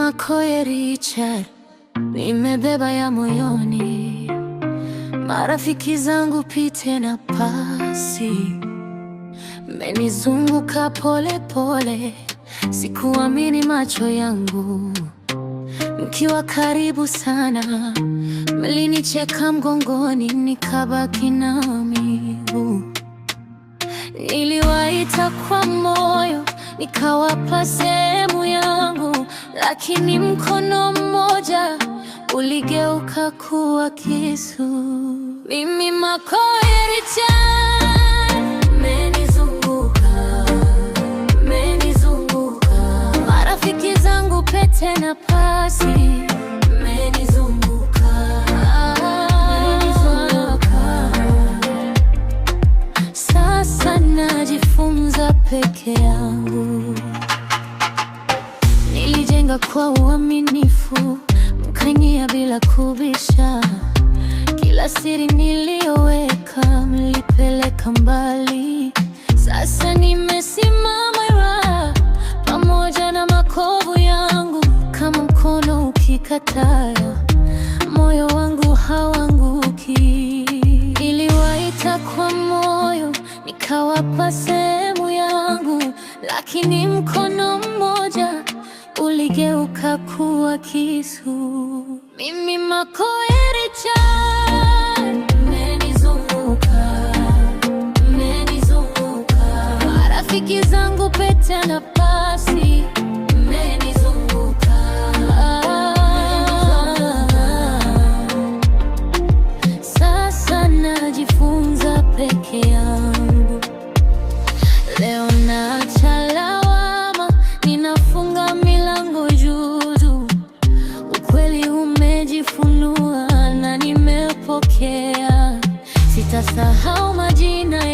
Makoye Richard, nimebeba ya moyoni. Marafiki zangu pite na pasi, menizunguka pole pole, sikuamini macho yangu. Mkiwa karibu sana, mlinicheka mgongoni, nikabaki na maumivu. Niliwaita kwa moyo, nikawapa sehemu yangu, lakini mkono mmoja uligeuka kuwa kisu. Mimi Makoye Richard, menizunguka, menizunguka. Marafiki zangu pete na pasi, menizunguka, menizunguka. Sasa najifunza peke yangu. Nilijenga kwa uaminifu, mkaingia bila kubisha. Kila siri niliyoweka mlipeleka mbali. Sasa nimesimama imara pamoja na makovu yangu. Kama mkono ukikataa, moyo wangu hauanguki. Niliwaita kwa moyo, nikawapa sehemu yangu, lakini mkono mmoja uligeuka kuwa kisu. Mimi Makoye Richard, menizunguka, menizunguka. Marafiki zangu pete na pasi, menizunguka, sasa najifunza peke yangu. Leo naacha lawama, ninafunga milango juu. Ukweli umejifunua na nimepokea. Sitasahau majina